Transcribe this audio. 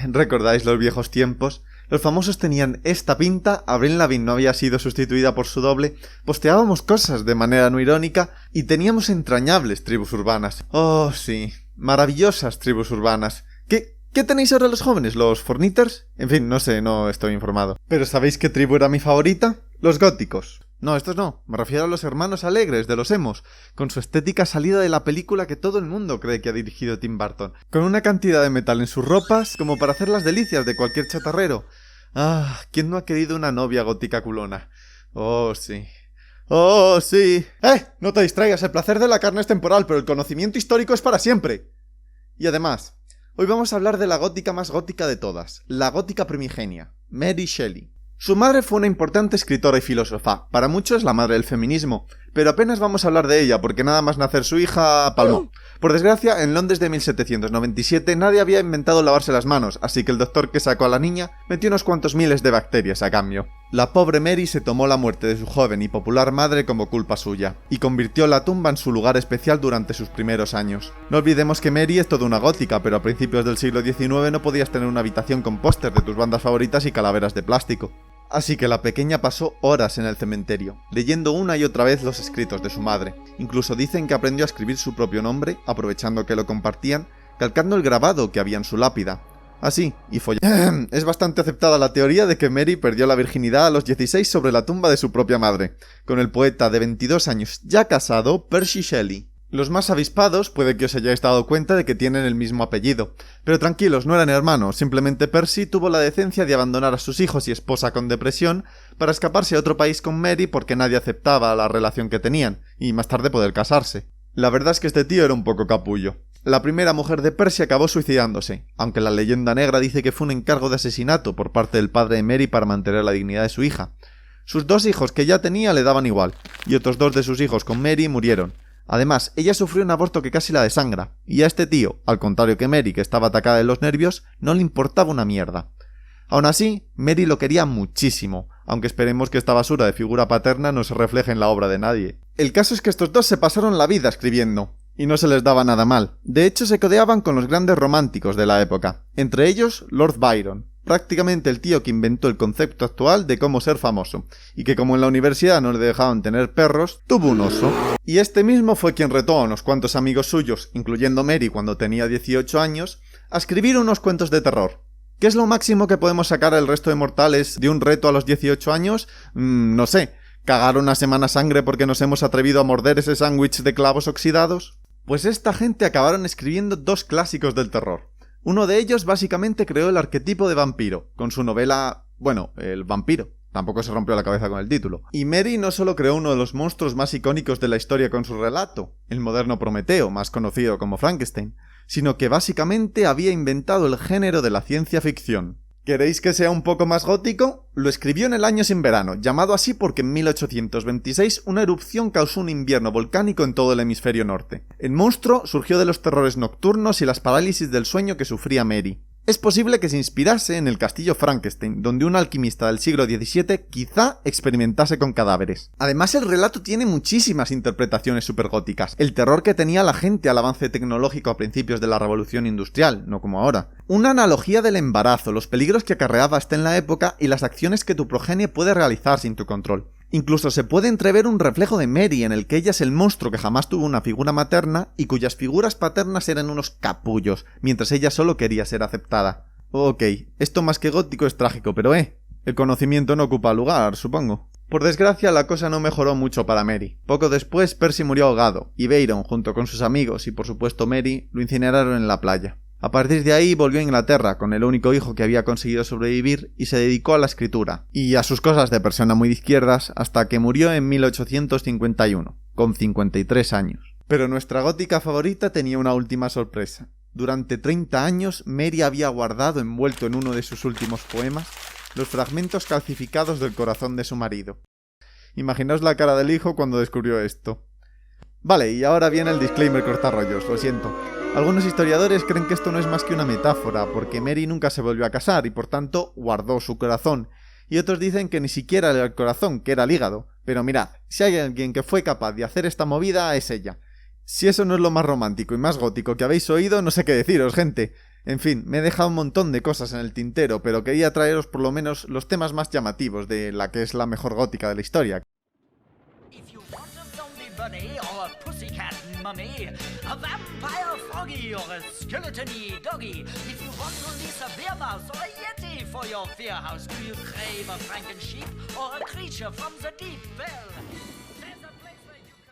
¿Recordáis los viejos tiempos? Los famosos tenían esta pinta, Avril Lavigne no había sido sustituida por su doble, posteábamos cosas de manera no irónica y teníamos entrañables tribus urbanas. Oh, sí, maravillosas tribus urbanas. ¿Qué tenéis ahora los jóvenes? ¿Los forniters? En fin, no sé, no estoy informado. ¿Pero sabéis qué tribu era mi favorita? Los góticos. No, estos no, me refiero a los hermanos alegres de los emos, con su estética salida de la película que todo el mundo cree que ha dirigido Tim Burton, con una cantidad de metal en sus ropas como para hacer las delicias de cualquier chatarrero. ¿Quién no ha querido una novia gótica culona? Oh, sí. ¡Oh, sí! No te distraigas, el placer de la carne es temporal, pero el conocimiento histórico es para siempre. Y además, hoy vamos a hablar de la gótica más gótica de todas, la gótica primigenia, Mary Shelley. Su madre fue una importante escritora y filósofa, para muchos la madre del feminismo, pero apenas vamos a hablar de ella porque nada más nacer su hija palmó. Por desgracia, en Londres de 1797 nadie había inventado lavarse las manos, así que el doctor que sacó a la niña metió unos cuantos miles de bacterias a cambio. La pobre Mary se tomó la muerte de su joven y popular madre como culpa suya, y convirtió la tumba en su lugar especial durante sus primeros años. No olvidemos que Mary es toda una gótica, pero a principios del siglo XIX no podías tener una habitación con póster de tus bandas favoritas y calaveras de plástico. Así que la pequeña pasó horas en el cementerio, leyendo una y otra vez los escritos de su madre. Incluso dicen que aprendió a escribir su propio nombre, aprovechando que lo compartían, calcando el grabado que había en su lápida. Así, y Es bastante aceptada la teoría de que Mary perdió la virginidad a los 16 sobre la tumba de su propia madre, con el poeta de 22 años ya casado, Percy Shelley. Los más avispados puede que os hayáis dado cuenta de que tienen el mismo apellido, pero tranquilos, no eran hermanos, simplemente Percy tuvo la decencia de abandonar a sus hijos y esposa con depresión para escaparse a otro país con Mary porque nadie aceptaba la relación que tenían, y más tarde poder casarse. La verdad es que este tío era un poco capullo. La primera mujer de Percy acabó suicidándose, aunque la leyenda negra dice que fue un encargo de asesinato por parte del padre de Mary para mantener la dignidad de su hija. Sus 2 hijos que ya tenía le daban igual, y otros 2 de sus hijos con Mary murieron. Además, ella sufrió un aborto que casi la desangra, y a este tío, al contrario que Mary, que estaba atacada de los nervios, no le importaba una mierda. Aún así, Mary lo quería muchísimo, aunque esperemos que esta basura de figura paterna no se refleje en la obra de nadie. El caso es que estos dos se pasaron la vida escribiendo, y no se les daba nada mal. De hecho, se codeaban con los grandes románticos de la época, entre ellos Lord Byron, prácticamente el tío que inventó el concepto actual de cómo ser famoso, y que como en la universidad no le dejaban tener perros, tuvo un oso. Y este mismo fue quien retó a unos cuantos amigos suyos, incluyendo Mary cuando tenía 18 años, a escribir unos cuentos de terror. ¿Qué es lo máximo que podemos sacar al resto de mortales de un reto a los 18 años? No sé, ¿cagar una semana sangre porque nos hemos atrevido a morder ese sándwich de clavos oxidados? Pues esta gente acabaron escribiendo 2 clásicos del terror. Uno de ellos básicamente creó el arquetipo de vampiro, con su novela, El vampiro. Tampoco se rompió la cabeza con el título. Y Mary no solo creó uno de los monstruos más icónicos de la historia con su relato, el moderno Prometeo, más conocido como Frankenstein, sino que básicamente había inventado el género de la ciencia ficción. ¿Queréis que sea un poco más gótico? Lo escribió en el año sin verano, llamado así porque en 1826 una erupción causó un invierno volcánico en todo el hemisferio norte. El monstruo surgió de los terrores nocturnos y las parálisis del sueño que sufría Mary. Es posible que se inspirase en el castillo Frankenstein, donde un alquimista del siglo XVII quizá experimentase con cadáveres. Además, el relato tiene muchísimas interpretaciones supergóticas. El terror que tenía la gente al avance tecnológico a principios de la revolución industrial, no como ahora. Una analogía del embarazo, los peligros que acarreaba hasta en la época y las acciones que tu progenie puede realizar sin tu control. Incluso se puede entrever un reflejo de Mary en el que ella es el monstruo que jamás tuvo una figura materna y cuyas figuras paternas eran unos capullos, mientras ella solo quería ser aceptada. Ok, esto más que gótico es trágico, pero el conocimiento no ocupa lugar, supongo. Por desgracia, la cosa no mejoró mucho para Mary. Poco después, Percy murió ahogado, y Byron, junto con sus amigos y por supuesto Mary, lo incineraron en la playa. A partir de ahí volvió a Inglaterra con el único hijo que había conseguido sobrevivir y se dedicó a la escritura y a sus cosas de persona muy de izquierdas hasta que murió en 1851, con 53 años. Pero nuestra gótica favorita tenía una última sorpresa. Durante 30 años Mary había guardado envuelto en uno de sus últimos poemas los fragmentos calcificados del corazón de su marido. Imaginaos la cara del hijo cuando descubrió esto. Vale, y ahora viene el disclaimer cortarrollos, lo siento. Algunos historiadores creen que esto no es más que una metáfora, porque Mary nunca se volvió a casar y por tanto guardó su corazón. Y otros dicen que ni siquiera era el corazón, que era el hígado. Pero mirad, si hay alguien que fue capaz de hacer esta movida, es ella. Si eso no es lo más romántico y más gótico que habéis oído, no sé qué deciros, gente. En fin, me he dejado un montón de cosas en el tintero, pero quería traeros por lo menos los temas más llamativos de la que es la mejor gótica de la historia. If you want a zombie bunny or a pussycat mummy, a vampire froggy or a skeleton-y doggy, if you want to lease a beer mouse or a yeti for your fear house, do you crave a franken sheep or a creature from the deep? Well,